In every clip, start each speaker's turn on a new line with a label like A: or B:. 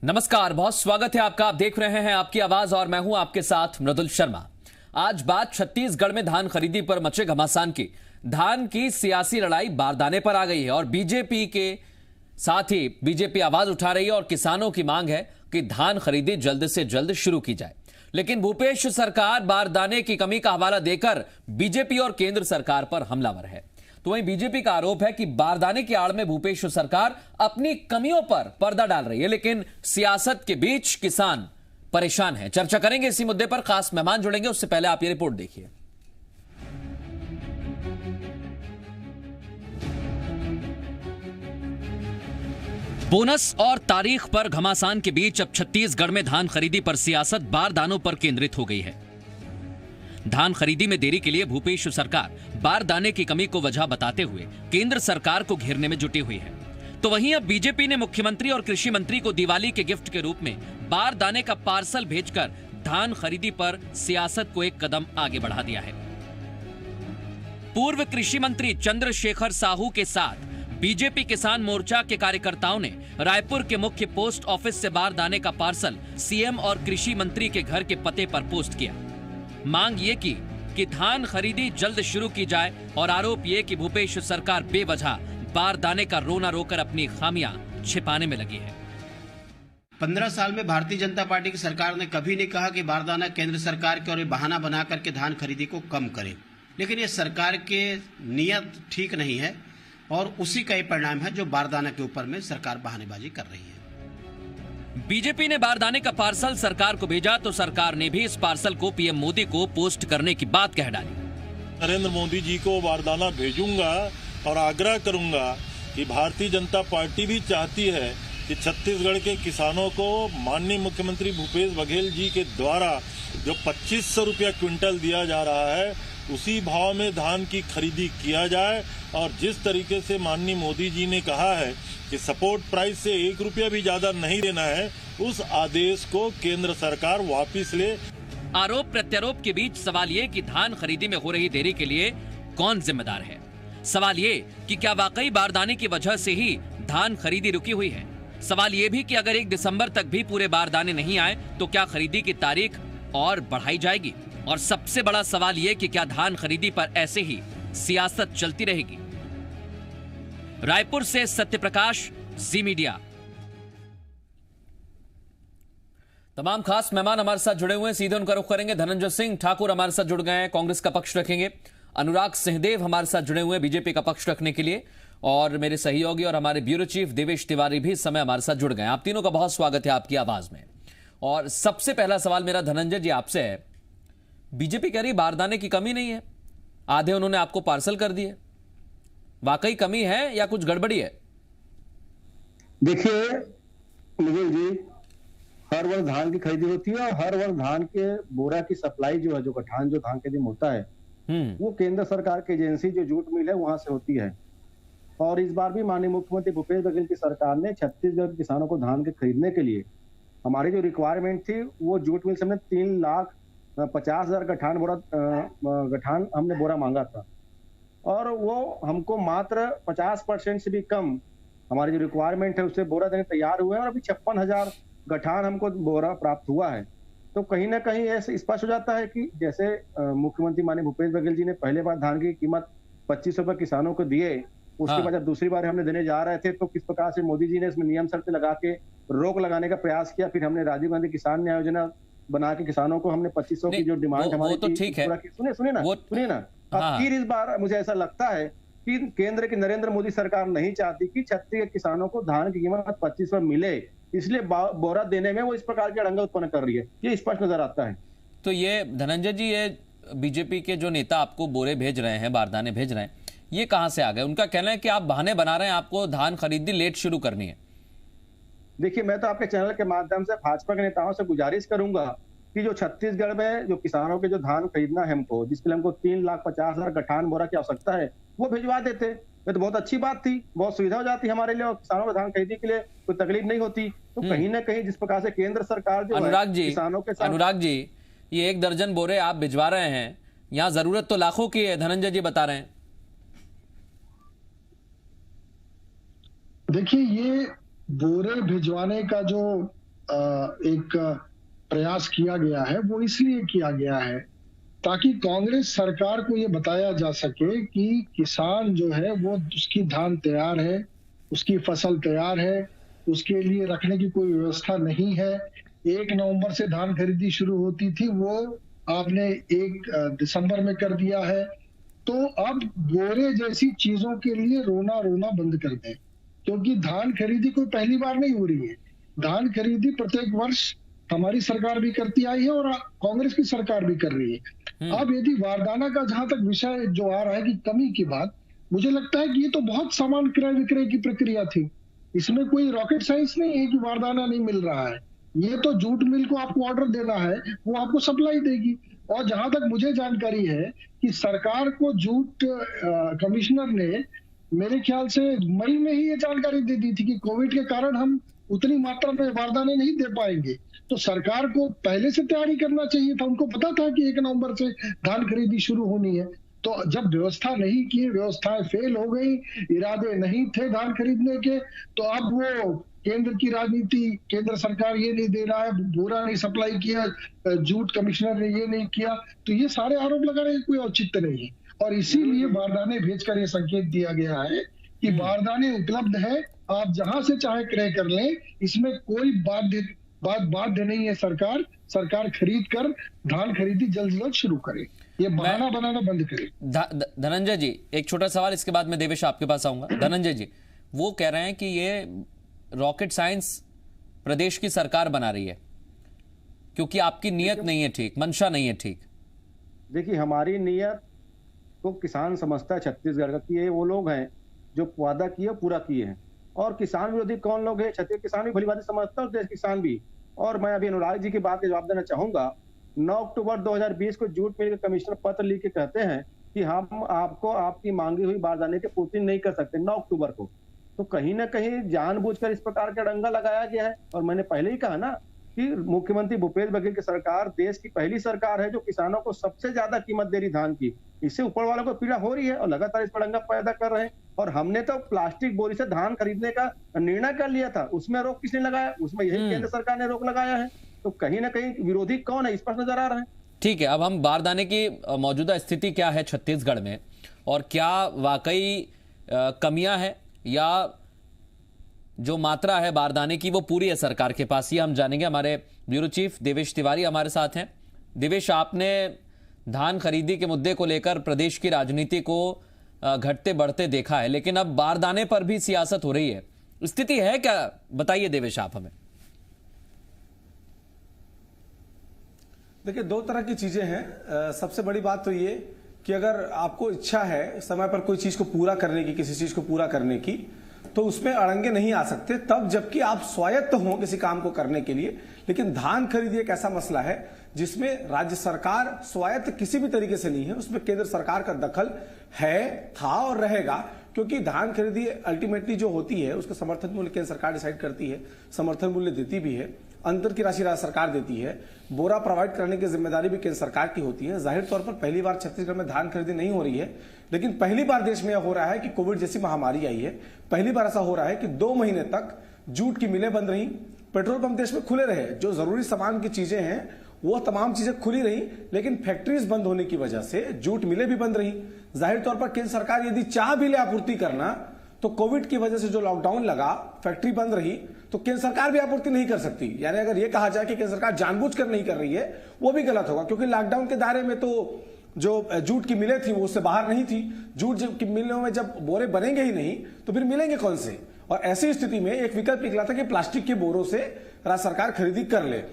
A: नमस्कार, बहुत स्वागत है आपका। आप देख रहे हैं आपकी आवाज और मैं हूं आपके साथ मृदुल शर्मा। आज बात छत्तीसगढ़ में धान खरीदी पर मचे घमासान की। धान की सियासी लड़ाई बारदाने पर आ गई है और बीजेपी के साथ ही बीजेपी आवाज उठा रही है और किसानों की मांग है कि धान खरीदी जल्द से जल्द शुरू की जाए। लेकिन भूपेश सरकार बारदाने की कमी का हवाला देकर बीजेपी और केंद्र सरकार पर हमलावर है। तो वहीं बीजेपी का आरोप है कि बारदाने की आड़ में भूपेश सरकार अपनी कमियों पर पर्दा डाल रही है, लेकिन सियासत के बीच किसान परेशान है। चर्चा करेंगे इसी मुद्दे पर, खास मेहमान जुड़ेंगे। उससे पहले आप ये रिपोर्ट देखिए। बोनस और तारीख पर घमासान के बीच अब छत्तीसगढ़ में धान खरीदी पर सियासत बारदानों पर केंद्रित हो गई है। धान खरीदी में देरी के लिए भूपेश सरकार बारदाने की कमी को वजह बताते हुए केंद्र सरकार को घेरने में जुटी हुई है। तो वहीं अब बीजेपी ने मुख्यमंत्री और कृषि मंत्री को दिवाली के गिफ्ट के रूप में बारदाने का पार्सल भेजकर धान खरीदी पर सियासत को एक कदम आगे बढ़ा दिया है। पूर्व कृषि मंत्री चंद्रशेखर साहू के साथ बीजेपी किसान मोर्चा के कार्यकर्ताओं ने रायपुर के मुख्य पोस्ट ऑफिस से बारदाने का पार्सल सीएम और कृषि मंत्री के घर के पते पर पोस्ट किया। मांग ये की कि धान खरीदी जल्द शुरू की जाए और आरोप ये कि भूपेश सरकार बेवजह बारदाने का रोना रोकर अपनी खामियां छिपाने में लगी है।
B: 15 साल में भारतीय जनता पार्टी की सरकार ने कभी नहीं कहा कि बारदाना केंद्र सरकार के और बहाना बना करके धान खरीदी को कम करे, लेकिन ये सरकार के नियत ठीक नहीं है और उसी का ही परिणाम है जो बारदाना के ऊपर में सरकार बहानेबाजी कर रही है।
A: बीजेपी ने बारदाने का पार्सल सरकार को भेजा तो सरकार ने भी इस पार्सल को पीएम मोदी को पोस्ट करने की बात कह डाली।
C: नरेंद्र मोदी जी को बारदाना भेजूंगा और आग्रह करूंगा कि भारतीय जनता पार्टी भी चाहती है कि छत्तीसगढ़ के किसानों को माननीय मुख्यमंत्री भूपेश बघेल जी के द्वारा जो 2500 रुपया क्विंटल दिया जा रहा है उसी भाव में धान की खरीदी किया जाए और जिस तरीके से माननीय मोदी जी ने कहा है कि सपोर्ट प्राइस से 1 रुपया भी ज्यादा नहीं देना है, उस आदेश को केंद्र सरकार वापस ले।
A: आरोप प्रत्यारोप के बीच सवाल ये कि धान खरीदी में हो रही देरी के लिए कौन जिम्मेदार है। सवाल ये कि क्या वाकई बारदाने की वजह से ही धान खरीदी रुकी हुई है। सवाल ये भी कि अगर 1 दिसंबर तक भी पूरे बारदाने नहीं आए तो क्या खरीदी की तारीख और बढ़ाई जाएगी। और सबसे बड़ा सवाल ये कि क्या धान खरीदी पर ऐसे ही सियासत चलती रहेगी। रायपुर से सत्यप्रकाश, जी मीडिया। तमाम खास मेहमान हमारे साथ जुड़े हुए हैं, सीधे उनका रुख करेंगे। धनंजय सिंह ठाकुर हमारे साथ जुड़ गए हैं, कांग्रेस का पक्ष रखेंगे। अनुराग सिंहदेव हमारे साथ जुड़े हुए हैं बीजेपी का पक्ष रखने के लिए, और मेरे सहयोगी और हमारे ब्यूरो चीफ देवेश तिवारी भी इस समय हमारे साथ जुड़ गए हैं। आप तीनों का बहुत स्वागत है आपकी आवाज में। और सबसे पहला सवाल मेरा धनंजय जी आपसे है। बीजेपी कह रही बारदाने की कमी नहीं है, आधे उन्होंने आपको पार्सल कर दिए, वाकई कमी है या कुछ गड़बड़ी है?
D: देखिए मुझे जी, हर वर्ष धान की खरीदी होती है और हर वर्ष धान के बोरा की सप्लाई जो है, जो गठान जो धान के दिन होता है वो केंद्र सरकार की एजेंसी जो जूट मिल है वहां से होती है। और इस बार भी माननीय मुख्यमंत्री भूपेश बघेल की सरकार ने छत्तीसगढ़ के किसानों को धान के खरीदने के लिए हमारी जो रिक्वायरमेंट थी वो जूट मिल से हमने 3,50,000 गठान हमने बोरा मांगा था और वो हमको मात्र 50% से भी कम हमारी जो रिक्वायरमेंट है उससे बोरा देने तैयार हुए हैं और अभी 56,000 गठान हमको बोरा प्राप्त हुआ है। तो कहीं ना कहीं ऐसे स्पष्ट हो जाता है कि जैसे मुख्यमंत्री माननीय भूपेश बघेल जी ने पहले बार धान की कीमत 25 रुपए किसानों को दिए, उसके बाद जब दूसरी बार हमने देने जा रहे थे तो किस प्रकार से मोदी जी ने इसमें नियम शर्त लगा के रोक लगाने का प्रयास किया। फिर हमने राजीव गांधी किसान न्याय योजना बना के किसानों को हमने 2500 की जो डिमांड हमारी
A: तो ठीक है,
D: सुनिए ना। फिर इस बार मुझे ऐसा लगता है कि केंद्र की नरेंद्र मोदी सरकार नहीं चाहती कि छत्तीसगढ़ के किसानों को धान की कीमत 2500 मिले, इसलिए बोरा देने में वो इस प्रकार की अड़ंगा उत्पन्न कर रही है, ये स्पष्ट नजर आता है।
A: तो ये धनंजय जी, ये बीजेपी के जो नेता आपको बोरे भेज रहे हैं, बारदाने भेज रहे हैं, ये कहां से आ गए? उनका कहना है कि आप बहाने बना रहे हैं, आपको धान खरीदी लेट शुरू करनी है।
D: देखिए, मैं तो आपके चैनल के माध्यम से भाजपा के नेताओं से गुजारिश करूंगा कि जो छत्तीसगढ़ में जो किसानों के जो धान खरीदना है हमको, जिसके लिए हमको 3,50,000 गठान बोरा की आवश्यकता है, वो भिजवा देते। ये तो बहुत अच्छी बात थी, बहुत सुविधा हो जाती हमारे लिए और किसानों को धान खरीदने के लिए कोई तकलीफ नहीं होती। तो कहीं ना कहीं जिस प्रकार से केंद्र सरकार जो किसानों के साथ।
A: अनुराग जी, ये 1 दर्जन बोरे आप भिजवा रहे हैं, यहाँ जरूरत तो लाखों की है, धनंजय जी बता रहे हैं।
E: देखिए, ये बोरे भिजवाने का जो एक प्रयास किया गया है वो इसलिए किया गया है ताकि कांग्रेस सरकार को ये बताया जा सके कि किसान जो है वो उसकी धान तैयार है, उसकी फसल तैयार है, उसके लिए रखने की कोई व्यवस्था नहीं है। 1 नवंबर से धान खरीदी शुरू होती थी, वो आपने 1 दिसंबर में कर दिया है। तो अब बोरे जैसी चीजों के लिए रोना बंद कर दें, क्योंकि धान खरीदी कोई पहली बार नहीं हो रही है। धान खरीदी प्रत्येक वर्ष हमारी सरकार भी करती आई है और कांग्रेस की सरकार भी कर रही है। अब यदि बारदाना का जहां तक विषय जो आ रहा है कि कमी की बात, मुझे लगता है कि ये तो बहुत सामान क्रय विक्रय की प्रक्रिया थी, इसमें कोई रॉकेट साइंस नहीं है कि बारदाना नहीं मिल रहा है। ये तो जूट मिल को आपको ऑर्डर देना है, वो आपको सप्लाई देगी। और जहां तक मुझे जानकारी है कि सरकार को जूट कमिश्नर ने मेरे ख्याल से मई में ही ये जानकारी दे दी थी कि कोविड के कारण हम उतनी मात्रा में बारदाने नहीं दे पाएंगे। तो सरकार को पहले से तैयारी करना चाहिए था, उनको पता था कि 1 नवंबर से धान खरीदी शुरू होनी है। तो जब व्यवस्था नहीं की, व्यवस्थाएं फेल हो गई, इरादे नहीं थे धान खरीदने के, तो अब वो केंद्र की राजनीति, केंद्र सरकार ये नहीं दे रहा है, बोरा नहीं सप्लाई किया, जूट कमिश्नर ने ये नहीं किया, तो ये सारे आरोप लगा रहे हैं, कोई औचित्य नहीं है। और इसीलिए बारदाने भेजकर ये संकेत दिया गया है कि बारदाने उपलब्ध है, आप जहां से चाहे क्रय कर लें, इसमें कोई बाध्य नहीं है। सरकार खरीद कर धान खरीदी जल्द शुरू करे, ये बहाना बनाना बंद करे।
A: धनंजय जी, एक छोटा सवाल, इसके बाद मैं देवेश आपके पास आऊंगा। धनंजय जी, वो कह रहे हैं कि ये रॉकेट साइंस प्रदेश की सरकार बना रही है क्योंकि आपकी नीयत नहीं है ठीक, मंशा नहीं है ठीक।
D: देखिए, हमारी नीयत को किसान समझता है छत्तीसगढ़ का कि ये वो लोग हैं जो वादा किए पूरा किए हैं। और किसान विरोधी कौन लोग हैं? छत्तीसगढ़ किसान भी भलीभांति समझता है और देश किसान भी। और मैं अभी अनुराग जी की बात का जवाब देना चाहूंगा। 9 अक्टूबर 2020 को जूट मिल के कमिश्नर पत्र लिख के कहते हैं कि हम आपको आपकी मांगी हुई बारदाने की पूर्ति नहीं कर सकते 9 अक्टूबर को। तो कहीं ना कहीं जानबूझकर इस प्रकार का डंगा लगाया गया है। और मैंने पहले ही कहा ना कि मुख्यमंत्री भूपेश बघेल की सरकार देश की पहली सरकार है जो किसानों को सबसे ज्यादा कीमत दे रही धान की। इससे ऊपर वालों को पीड़ा हो रही है और लगातार इस पर डंगा पैदा कर रहे हैं। और हमने तो प्लास्टिक बोरी से धान खरीदने का निर्णय कर लिया था, उसमें रोक किसने लगाया? उसमें यही केंद्र सरकार ने रोक लगाया है। तो कहीं ना कहीं विरोधी कौन है, इस पर नजर आ रहा है।
A: ठीक है, अब हम बारदाने की मौजूदा स्थिति क्या है छत्तीसगढ़ में, और क्या वाकई कमियां हैं या जो मात्रा है बारदाने की वो पूरी है सरकार के पास, ये हम जानेंगे। हमारे ब्यूरो चीफ देवेश तिवारी हमारे साथ हैं। देवेश, आपने धान खरीदी के मुद्दे को लेकर प्रदेश की राजनीति को घटते बढ़ते देखा है, लेकिन अब बारदाने पर भी सियासत हो रही है, स्थिति है क्या? बताइए देवेश आप हमें।
F: देखिए, 2 तरह की चीजें हैं। सबसे बड़ी बात तो ये कि अगर आपको इच्छा है समय पर कोई चीज को पूरा करने की, किसी चीज को पूरा करने की, तो उसमें अड़ंगे नहीं आ सकते तब जबकि आप स्वायत्त हो किसी काम को करने के लिए। लेकिन धान खरीदी एक ऐसा मसला है जिसमें राज्य सरकार स्वायत्त किसी भी तरीके से नहीं है, उसमें केंद्र सरकार का दखल है, था और रहेगा। क्योंकि धान खरीदी अल्टीमेटली जो होती है उसका समर्थन मूल्य केंद्र सरकार डिसाइड करती है, समर्थन मूल्य देती भी है, अंतर की राशि राज्य सरकार देती है, बोरा प्रोवाइड करने की जिम्मेदारी भी केंद्र सरकार की होती है। जाहिर तौर पर पहली बार छत्तीसगढ़ में धान खरीदी नहीं हो रही है, लेकिन पहली बार देश में यह हो रहा है कि कोविड जैसी महामारी आई है। पहली बार ऐसा हो रहा है कि 2 महीने तक जूट की मिलें बंद रही, पेट्रोल पंप देश में खुले रहे, जो जरूरी सामान की चीजें हैं वो तमाम चीजें खुली रही, लेकिन फैक्ट्रीज बंद होने की वजह से जूट मिलें भी बंद रही। जाहिर तौर पर केंद्र सरकार यदि चाह भी ले आपूर्ति करना तो कोविड की वजह से जो लॉकडाउन लगा, फैक्ट्री बंद रही, तो केंद्र सरकार भी आपूर्ति नहीं कर सकती। यानी अगर यह कहा जाए कि केंद्र सरकार जानबूझकर नहीं कर रही है, वो भी गलत होगा, क्योंकि लॉकडाउन के दायरे में तो जो जूट की मिलें थी वो उससे बाहर नहीं थी। जूट की मिलों में जब बोरे बनेंगे ही नहीं तो फिर मिलेंगे कौन से? और ऐसी स्थिति में एक विकल्प निकला था कि प्लास्टिक के बोरों से राज्य सरकार खरीदी कर ले।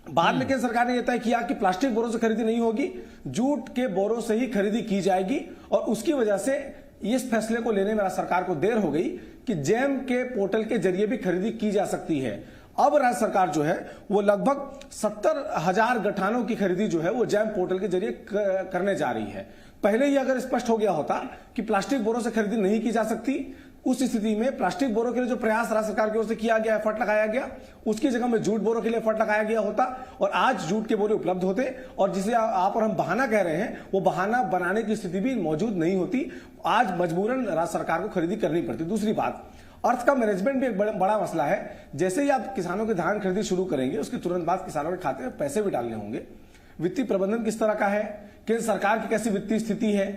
F: बाद में केंद्र सरकार ने यह तय किया कि प्लास्टिक बोरों से खरीदी नहीं होगी, जूट के बोरों से ही खरीदी की जाएगी। और उसकी वजह से इस फैसले को लेने में राज्य सरकार को देर हो गई कि जेम के पोर्टल के जरिए भी खरीदी की जा सकती है। अब राज्य सरकार जो है वो लगभग 70,000 गठानों की खरीदी जो है वो जैम पोर्टल के जरिए करने जा रही है। पहले ही अगर स्पष्ट हो गया होता कि प्लास्टिक बोरों से खरीदी नहीं की जा सकती, उस स्थिति में प्लास्टिक बोरों के लिए जो प्रयास राज्य सरकार की ओर से किया गया, एफर्ट लगाया गया, उसकी जगह में जूट बोरों के लिए एफर्ट लगाया गया होता और आज जूट के बोरे उपलब्ध होते। और जिसे आप और हम बहाना कह रहे हैं, वो बहाना बनाने की स्थिति भी मौजूद नहीं होती। आज मजबूरन राज्य सरकार को खरीदी करनी पड़ती। दूसरी बात, अर्थ का मैनेजमेंट भी एक बड़ा मसला है। जैसे ही आप किसानों की धान खरीदी शुरू करेंगे, उसके तुरंत बाद किसानों के खाते में पैसे भी डालने होंगे। वित्तीय प्रबंधन किस तरह का है, केंद्र सरकार की कैसी वित्तीय स्थिति है,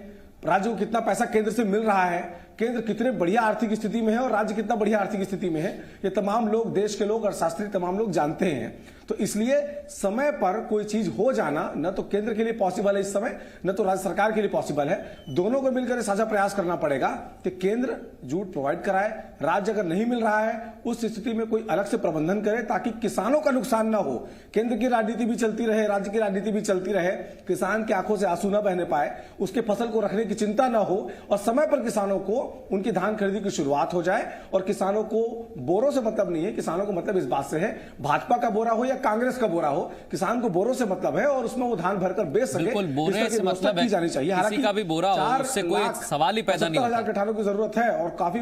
F: राज्य को कितना पैसा केंद्र से मिल रहा है, केंद्र कितने बढ़िया आर्थिक स्थिति में है और राज्य कितना बढ़िया आर्थिक स्थिति में है, ये तमाम लोग, देश के लोग, अर्थशास्त्री तमाम लोग जानते हैं। तो इसलिए समय पर कोई चीज हो जाना न तो केंद्र के लिए पॉसिबल है इस समय, न तो राज्य सरकार के लिए पॉसिबल है। दोनों को मिलकर साझा प्रयास करना पड़ेगा कि केंद्र जूट प्रोवाइड कराए, राज्य अगर नहीं मिल रहा है उस स्थिति में कोई अलग से प्रबंधन करे ताकि किसानों का नुकसान ना हो। केंद्र की राजनीति भी चलती रहे, राज्य की राजनीति भी चलती रहे, किसान की आंखों से आंसू न बहने पाए, उसके फसल को रखने की चिंता ना हो और समय पर किसानों को उनकी धान खरीदी की शुरुआत हो जाए। और किसानों को बोरों से मतलब नहीं है, किसानों को मतलब इस बात से है, भाजपा का बोरा हो या कांग्रेस का बोरा हो, किसान को बोरों से मतलब है और उसमें वो धान भरकर बेच सके।
A: बिल्कुल, बोरे से मतलब है
F: जानी चाहिए।
A: किसी का भी बोरा हो, उससे कोई सवाल ही पैदा नहीं होता।
F: किसानों की जरूरत है और काफी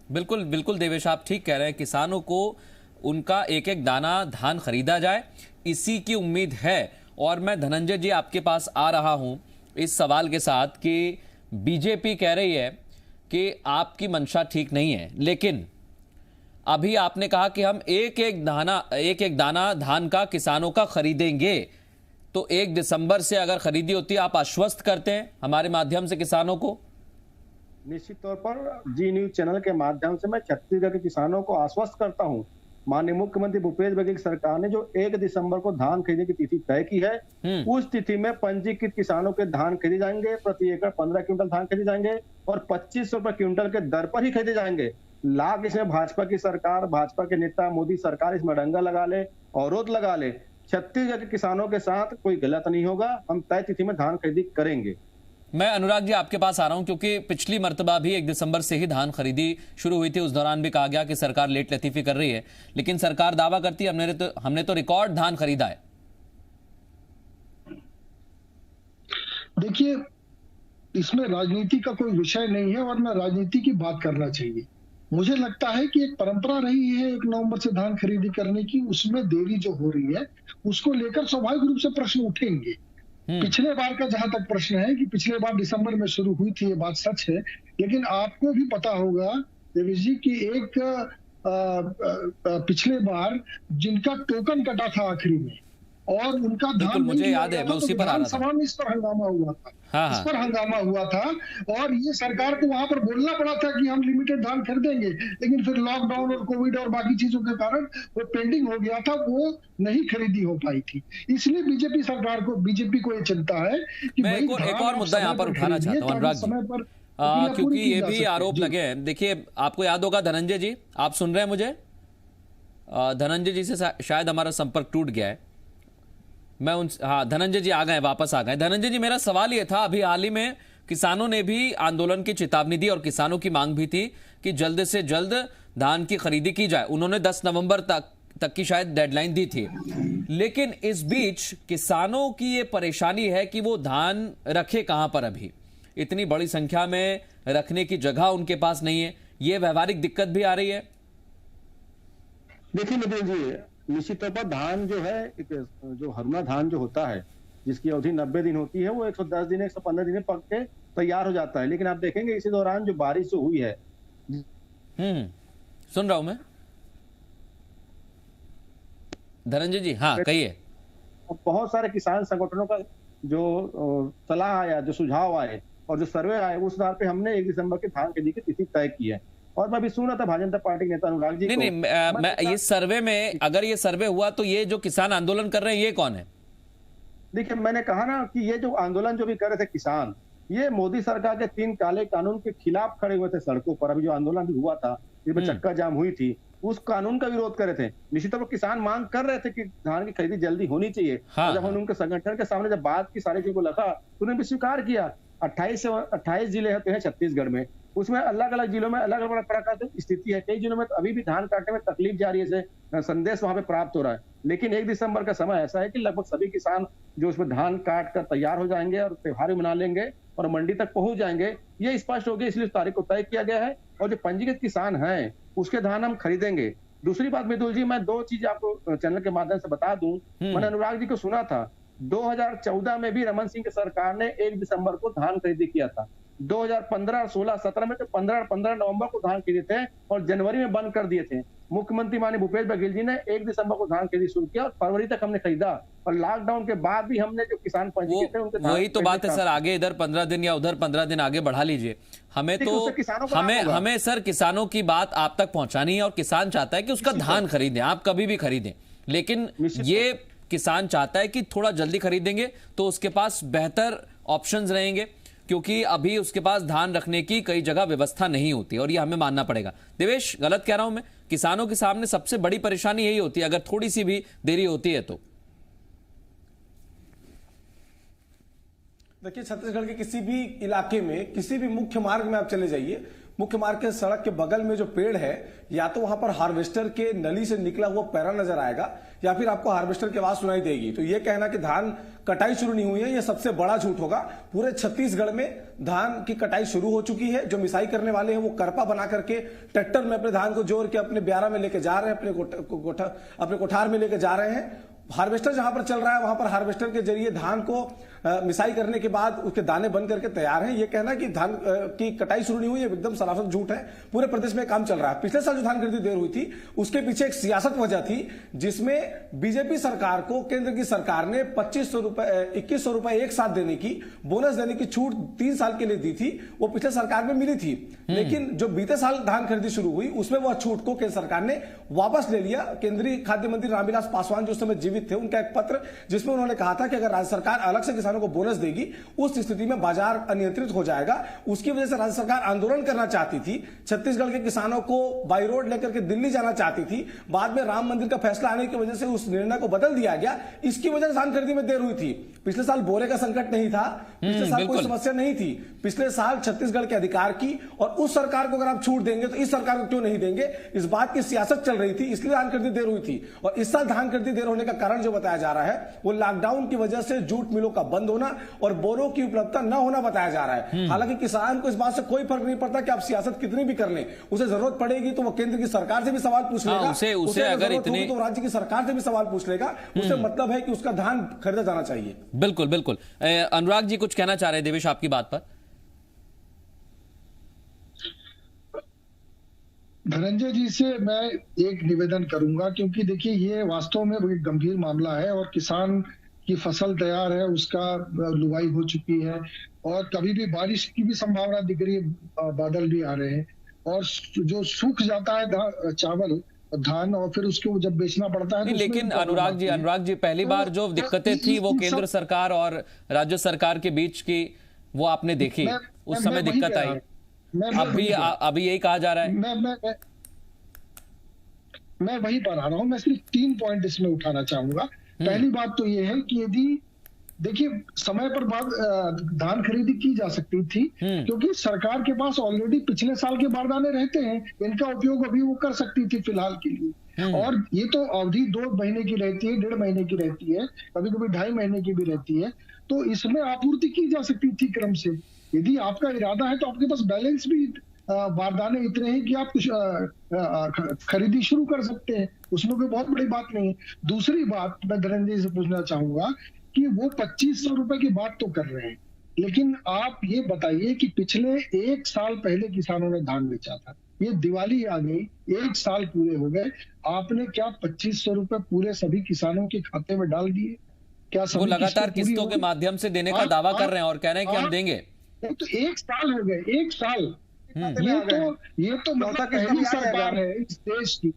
A: बिल्कुल बिल्कुल देवेश, आप ठीक कह रहे हैं। किसानों को उनका एक एक दाना धान खरीदा जाए, इसी की उम्मीद है। और मैं धनंजय जी आपके पास आ रहा हूं इस सवाल के साथ कि बीजेपी कह रही है कि आपकी मंशा ठीक नहीं है, लेकिन अभी आपने कहा कि हम एक एक दाना धान का किसानों का खरीदेंगे। तो 1 दिसंबर से अगर खरीदी होती है, आप आश्वस्त करते हैं हमारे माध्यम से किसानों को?
D: निश्चित तौर पर जी न्यूज चैनल के माध्यम से मैं छत्तीसगढ़ के किसानों को आश्वस्त करता हूं। माननीय मुख्यमंत्री भूपेश बघेल सरकार ने जो 1 दिसंबर को धान खरीदने की तिथि तय की है, उस तिथि में पंजीकृत किसानों के धान खरीदे जाएंगे। प्रति एकड़ 15 क्विंटल धान खरीदे जाएंगे और 2500 रुपए क्विंटल के दर पर ही खरीदे जाएंगे। लाख इसमें भाजपा की सरकार, भाजपा के नेता, मोदी सरकार इसमें डंगा लगा ले, अवरोध लगा ले, छत्तीसगढ़ के किसानों के साथ कोई गलत नहीं होगा। हम तय तिथि में धान खरीदी करेंगे।
A: मैं अनुराग जी आपके पास आ रहा हूं, क्योंकि पिछली मर्तबा भी 1 दिसंबर से ही धान खरीदी शुरू हुई थी। उस दौरान भी कहा गया कि सरकार लेट लतीफी कर रही है, लेकिन सरकार दावा करती है हमने तो रिकॉर्ड धान खरीदा है।
E: देखिए, इसमें राजनीति का कोई विषय नहीं है और न राजनीति की बात करना चाहिए। मुझे लगता है कि एक परंपरा रही है 1 नवंबर से धान खरीदी करने की, उसमें देरी जो हो रही है उसको लेकर स्वाभाविक रूप से प्रश्न उठेंगे। पिछले बार का जहां तक प्रश्न है कि पिछले बार दिसंबर में शुरू हुई थी, ये बात सच है, लेकिन आपको भी पता होगा देवेश जी की एक पिछले बार जिनका टोकन कटा था आखिरी में और उनका धान
A: मुझे याद है, मैं उसी पर आ रहा था।
E: इस पर हंगामा हुआ था। इस पर हंगामा हुआ था और ये सरकार को वहां पर बोलना पड़ा था कि हम लिमिटेड धान खरीदेंगे, लेकिन फिर लॉकडाउन और कोविड और बाकी चीजों के कारण वो पेंडिंग हो गया था, वो नहीं खरीदी हो पाई थी। इसलिए बीजेपी को ये चिंता है कि
A: मैं एक और मुद्दा यहाँ पर उठाना चाहता हूँ अनुराग जी, क्योंकि ये भी आरोप लगे हैं। देखिए, आपको याद होगा धनंजय जी, आप सुन रहे हैं मुझे? धनंजय जी से शायद हमारा संपर्क टूट गया है। धनंजय जी आ गए, वापस आ गए। धनंजय जी, मेरा सवाल यह था, अभी हाल ही में किसानों ने भी आंदोलन की चेतावनी दी और किसानों की मांग भी थी कि जल्द से जल्द धान की खरीदी की जाए। उन्होंने 10 नवंबर तक की शायद डेडलाइन दी थी, लेकिन इस बीच किसानों की ये परेशानी है कि वो धान रखे कहां पर। अभी इतनी बड़ी संख्या में रखने की जगह उनके पास नहीं है, ये व्यवहारिक दिक्कत भी आ रही है।
D: देखिए नितिन जी, निश्चित तौर पर धान जो है, जो हरूना धान जो होता है जिसकी अवधि 90 दिन होती है, वो 110 दिन 115 दिन में पक के तैयार हो जाता है। लेकिन आप देखेंगे इसी दौरान जो बारिश जो हुई है,
A: सुन रहा हूं मैं धनंजय जी, हाँ कहिए।
D: बहुत सारे किसान संगठनों का जो सलाह आया, जो सुझाव आए और जो सर्वे आए, उस आधार पे हमने 1 दिसंबर की धान खरीदी की तिथि तय की है। और मैं भी सुन रहा था भारतीय जनता पार्टी के नेता अनुराग जी
A: नहीं, मैं ये सर्वे में, अगर ये सर्वे हुआ तो ये जो किसान आंदोलन कर रहे हैं ये कौन है?
D: देखिए, मैंने कहा ना कि ये जो आंदोलन जो भी कर रहे थे किसान, ये मोदी सरकार के 3 काले कानून के खिलाफ खड़े हुए थे सड़कों पर। अभी जो आंदोलन भी हुआ था, जिसमें चक्का जाम हुई थी, उस कानून का विरोध कर रहे थे। निश्चित तौर पर किसान मांग कर रहे थे कि धान की खरीदी जल्दी होनी चाहिए। जब हमने उनके संगठन के सामने जब बात की, सारी चीजों को रखा, तो उन्होंने भी स्वीकार किया। 28 जिले होते हैं छत्तीसगढ़ में, उसमें अलग अलग जिलों में अलग अलग प्रकार की स्थिति है। कई जिलों में तो अभी भी धान काटने में तकलीफ जारी है, संदेश वहां पे प्राप्त हो रहा है। लेकिन 1 दिसंबर का समय ऐसा है कि लगभग सभी किसान जो उसमें धान काट कर तैयार हो जाएंगे और त्योहार भी मना लेंगे और मंडी तक पहुंच जाएंगे। ये स्पष्ट हो गया, इसलिए तारीख को तय किया गया है और जो पंजीकृत किसान हैं उसके धान हम खरीदेंगे। दूसरी बात मितुल जी, मैं 2 चीज आपको चैनल के माध्यम से बता दूं। मैंने अनुराग जी को सुना था 2014 में भी रमन सिंह की सरकार ने 1 दिसंबर को धान खरीदी किया था। 2015, 16, 17 में तो 15 नवंबर को धान खरीदे थे और जनवरी में बंद कर दिए थे। मुख्यमंत्री माननीय भूपेश बघेल जी ने 1 दिसंबर को धान खरीदी शुरू किया और फरवरी तक हमने खरीदा, और लॉकडाउन के बाद भी हमने जो किसान पंजीकृत थे उनके
A: वही तो बात है सर, आगे इधर 15 दिन या उधर 15 दिन आगे बढ़ा लीजिए। हमें तो हमें सर किसानों की बात आप तक पहुंचानी है, और किसान चाहता है कि उसका धान खरीदें, आप कभी भी खरीदें, लेकिन ये किसान चाहता है कि थोड़ा जल्दी खरीदेंगे तो उसके पास बेहतर ऑप्शंस रहेंगे, क्योंकि अभी उसके पास धान रखने की कई जगह व्यवस्था नहीं होती, और ये हमें मानना पड़ेगा। देवेश, गलत कह रहा हूं मैं? किसानों के सामने सबसे बड़ी परेशानी यही होती है अगर थोड़ी सी भी देरी होती है तो।
F: देखिए, छत्तीसगढ़ के किसी भी इलाके में, किसी भी मुख्य मार्ग में आप चले जाइए, मुख्य मार्ग के सड़क के बगल में जो पेड़ है, या तो वहां पर हार्वेस्टर के नली से निकला हुआ पैरा नजर आएगा, या फिर आपको हार्वेस्टर की आवाज सुनाई देगी। तो ये कहना कि धान कटाई शुरू नहीं हुई है, ये सबसे बड़ा झूठ होगा। पूरे छत्तीसगढ़ में धान की कटाई शुरू हो चुकी है। जो मिसाई करने वाले हैं वो करपा बना करके ट्रैक्टर में अपने धान को जोड़ के अपने ब्यारा में लेके जा रहे हैं, अपने कोठार में लेके जा रहे हैं। हार्वेस्टर जहां पर चल रहा है वहां पर हार्वेस्टर के जरिए धान को मिसाई करने के बाद उसके दाने बन करके तैयार हैं। ये कहना कि धान की कटाई शुरू नहीं हुई है एकदम सरासर झूठ है। पूरे प्रदेश में काम चल रहा है। पिछले साल जो धान खरीदी देर हुई थी उसके पीछे एक सियासत वजह थी, जिसमें बीजेपी सरकार को केंद्र की सरकार ने 2100 रुपए एक साथ देने की, बोनस देने की छूट 3 साल के लिए दी थी। वो पिछले सरकार में मिली थी, लेकिन जो बीते साल धान खरीदी शुरू हुई उसमें वह छूट को केंद्र सरकार ने वापस ले लिया। केंद्रीय खाद्य मंत्री रामविलास पासवान जो उस समय जीवित थे, उनका एक पत्र जिसमें उन्होंने कहा था कि अगर राज्य सरकार अलग से किसानों को बोनस देगी उस स्थिति में बाजार अनियंत्रित हो जाएगा। उसकी वजह से राज्य सरकार आंदोलन करना चाहती थी, छत्तीसगढ़ के किसानों को बाई रोड लेकर के दिल्ली जाना चाहती थी। बाद में राम मंदिर का फैसला आने की वजह से उस निर्णय को बदल दिया गया। इसकी वजह से धान खरीदी में देर हुई थी। पिछले साल बोरे का संकट नहीं था, पिछले साल कोई समस्या नहीं थी। पिछले साल छत्तीसगढ़ के अधिकार की और उस सरकार को अगर आप छूट देंगे तो इस सरकार को क्यों नहीं देंगे, इस बात की सियासत चल रही थी, इसलिए धान खरीदी देर हुई थी। और इस साल धान खरीदी देर होने का कारण जो बताया जा रहा है वो लॉकडाउन की वजह से जूट मिलों का बंद होना और बोरों की उपलब्धता न होना बताया जा रहा है। हालांकि किसान को इस बात से कोई फर्क नहीं पड़ता कि आप सियासत कितनी भी कर लें, उसे जरूरत पड़ेगी तो वो केंद्र की सरकार से भी सवाल पूछ लेगा, उसे अगर इतनी तो राज्य की सरकार से भी सवाल पूछ लेगा। उसे मतलब है कि उसका धान खरीदा जाना चाहिए।
A: बिल्कुल बिल्कुल। अनुराग जी कुछ कहना चाह रहे हैं देवेश आपकी बात पर?
E: धनंजय जी से मैं एक निवेदन करूंगा, क्योंकि देखिए ये वास्तव में एक गंभीर मामला है और किसान की फसल तैयार है, उसका लुवाई हो चुकी है और कभी भी बारिश की भी संभावना दिख रही है, बादल भी आ रहे हैं और जो सूख जाता है चावल धान और फिर उसको जब बेचना पड़ता है तो
A: लेकिन अनुराग जी पहली बार जो दिक्कतें थी वो केंद्र सरकार और राज्य सरकार के बीच की वो आपने देखी, उस समय दिक्कत आई। अभी यही कहा जा रहा है।
E: मैं वही बता रहा हूं। मैं सिर्फ 3 पॉइंट इसमें उठाना चाहूंगा। पहली बात तो ये है कि यदि देखिए समय पर धान खरीदी की जा सकती थी, क्योंकि सरकार के पास ऑलरेडी पिछले साल के बारदाने रहते हैं, इनका उपयोग अभी वो कर सकती थी फिलहाल के लिए। और ये तो अवधि 2 महीने की रहती है, 1.5 महीने की रहती है, कभी कभी 2.5 महीने की भी रहती है, तो इसमें आपूर्ति की जा सकती थी क्रम से। यदि आपका इरादा है तो आपके पास बैलेंस भी बारदाने इतने हैं कि आप कुछ खरीदी शुरू कर सकते हैं, उसमें कोई बहुत बड़ी बात नहीं है। दूसरी बात मैं धनंजय से पूछना चाहूंगा कि वो 2500 रुपए की बात तो कर रहे हैं, लेकिन आप ये बताइए कि पिछले 1 साल पहले किसानों ने धान बेचा था, ये दिवाली आ गई, 1 साल पूरे हो गए, आपने क्या 2500 रुपए पूरे सभी किसानों के खाते में डाल दिए? क्या
A: वो लगातार किस्तों के माध्यम से देने का दावा कर रहे हैं और कह रहे हैं कि हम देंगे।
E: तो 1 साल हो गए, 1 साल। ये तो मतलब पहली सरकार है इस देश की,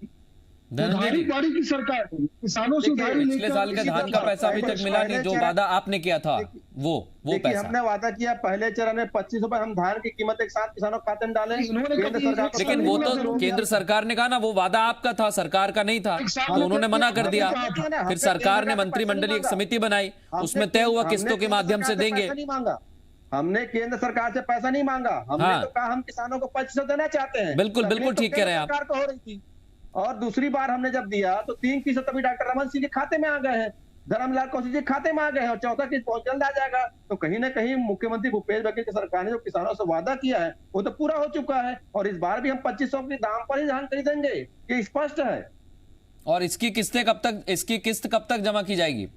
E: उधारी बाड़ी की सरकार है, किसानों से उधारी लेकर।
A: पिछले साल का धान का पैसा अभी तक मिला नहीं, जो वादा आपने किया था वो पैसा
D: हमने वादा किया। पहले चरण में 25 रुपए हम धान की कीमत एक साथ किसानों के खाते में डालें,
A: लेकिन वो तो केंद्र सरकार ने कहा ना, वो वादा आपका था, सरकार का नहीं था, तो उन्होंने मना कर दिया। फिर सरकार ने मंत्रिमंडलीय एक समिति बनाई, उसमें तय हुआ किस्तों के माध्यम से देंगे।
D: हमने केंद्र सरकार से पैसा नहीं मांगा, हमने तो कहा हम किसानों को 2500 देना चाहते हैं।
A: बिल्कुल बिल्कुल ठीक कह रहे हैं आप।
D: सरकार तो हो रही थी। और दूसरी बार हमने जब दिया तो 3 किस्त तभी डॉक्टर रमन सिंह के खाते में आ गए हैं, धर्मलाल कौशिक जी खाते में आ गए हैं, और 4था किस्त बहुत जल्द आ जाएगा। तो कहीं ना कहीं मुख्यमंत्री भूपेश बघेल की सरकार ने जो किसानों से वादा किया है वो तो पूरा हो चुका है, और इस बार भी हम 2500 के दाम पर ही धान खरीदेंगे, ये स्पष्ट है।
A: और इसकी किस्त कब तक जमा की जाएगी?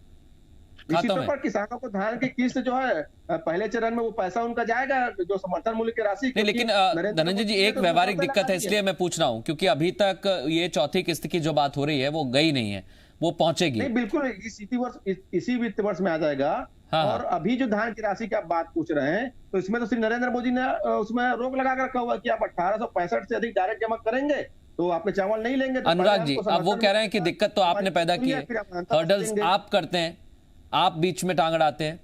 D: इसी तौर पर किसानों को धान की किस्त जो है पहले चरण में वो पैसा उनका जाएगा जो समर्थन मूल्य की राशि।
A: नहीं, लेकिन धनंजय जी एक व्यवहारिक दिक्कत है, इसलिए मैं पूछ रहा हूं क्योंकि अभी तक ये चौथी किस्त की जो बात हो रही है वो गई नहीं है, वो पहुंचेगी
D: नहीं, बिल्कुल इसी वित्त वर्ष में आ जाएगा।
A: हाँ।
D: और अभी जो धान की राशि की आप बात पूछ रहे हैं तो इसमें तो श्री नरेंद्र मोदी ने उसमें रोक लगा कर रखा हुआ कि आप 1865 से अधिक डायरेक्ट जमा करेंगे तो आपने चावल नहीं लेंगे। तो
A: अनुराग जी अब वो कह रहे हैं कि दिक्कत तो आपने पैदा की है, हर्डल्स आप करते हैं, आप बीच में टांग अड़ाते हैं।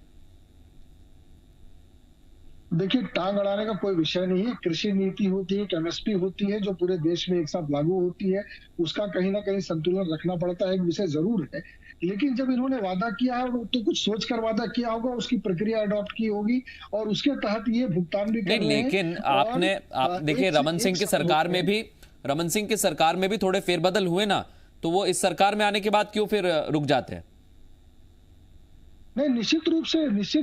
E: देखिए, टांग अड़ाने का कोई विषय नहीं है। कृषि नीति होती है, एमएसपी होती है जो पूरे देश में एक साथ लागू होती है, उसका कहीं ना कहीं संतुलन रखना पड़ता है, एक विषय जरूर है। लेकिन जब इन्होंने वादा किया है तो कुछ सोच कर वादा किया होगा, उसकी प्रक्रिया अडॉप्ट की होगी और उसके तहत ये भुगतान भी
A: नहीं, लेकिन आप देखिए रमन सिंह की सरकार में भी थोड़े फेरबदल हुए ना, तो वो इस सरकार में आने के बाद क्यों फिर रुक जाते हैं?
E: नहीं, निश्चित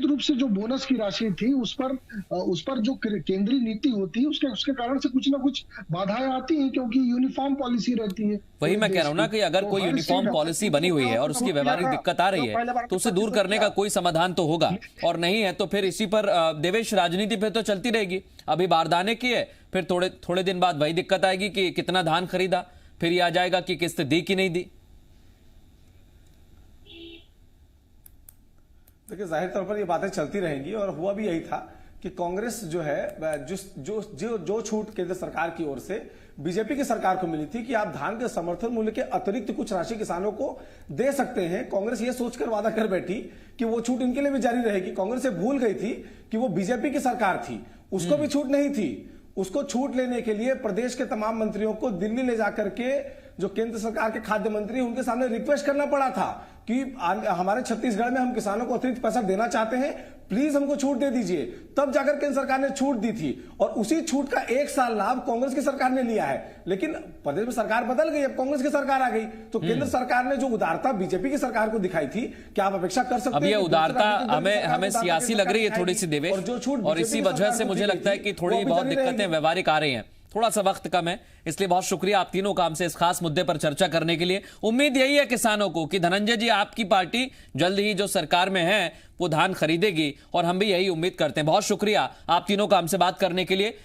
E: रूप से जो बोनस की राशि थी उस पर जो केंद्रीय नीति होती है उसके कारण से कुछ ना कुछ बाधाएं आती हैं क्योंकि यूनिफॉर्म पॉलिसी रहती है।
A: वही मैं कह रहा हूं ना कि अगर कोई यूनिफॉर्म पॉलिसी बनी हुई है और उसकी व्यवहारिक दिक्कत आ रही है तो उसे दूर करने का कोई समाधान तो होगा, और नहीं है तो फिर इसी पर देवेश राजनीति फिर तो चलती रहेगी। अभी बारदाने की है, फिर थोड़े दिन बाद वही दिक्कत आएगी कि कितना धान खरीदा, फिर ये आ जाएगा कि किस्त दी कि नहीं दी।
F: देखिए, जाहिर तौर पर ये बातें चलती रहेंगी और हुआ भी यही था कि कांग्रेस जो है जो छूट केंद्र सरकार की ओर से बीजेपी की सरकार को मिली थी कि आप धान के समर्थन मूल्य के अतिरिक्त कुछ राशि किसानों को दे सकते हैं, कांग्रेस ये सोचकर वादा कर बैठी कि वो छूट इनके लिए भी जारी रहेगी। कांग्रेस ये भूल गई थी कि वो बीजेपी की सरकार थी, उसको भी छूट नहीं थी। उसको छूट लेने के लिए प्रदेश के तमाम मंत्रियों को दिल्ली ले जाकर के जो केंद्र सरकार के खाद्य मंत्री उनके सामने रिक्वेस्ट करना पड़ा था कि हमारे छत्तीसगढ़ में हम किसानों को अतिरिक्त पैसा देना चाहते हैं, प्लीज हमको छूट दे दीजिए। तब जाकर केंद्र सरकार ने छूट दी थी और उसी छूट का 1 साल लाभ कांग्रेस की सरकार ने लिया है। लेकिन प्रदेश में सरकार बदल गई, अब कांग्रेस की सरकार आ गई तो केंद्र सरकार ने जो उदारता बीजेपी की सरकार को दिखाई थी, क्या आप अपेक्षा कर सकते हैं?
A: अब ये उदारता हमें सियासी लग रही है थोड़ी सी देवेश, और इसी वजह से मुझे लगता है कि थोड़ी बहुत दिक्कतें व्यवहारिक आ रही हैं। थोड़ा सा वक्त कम है, इसलिए बहुत शुक्रिया आप तीनों का हमसे इस खास मुद्दे पर चर्चा करने के लिए। उम्मीद यही है किसानों को कि धनंजय जी आपकी पार्टी जल्द ही जो सरकार में है वो धान खरीदेगी, और हम भी यही उम्मीद करते हैं। बहुत शुक्रिया आप तीनों का हमसे बात करने के लिए।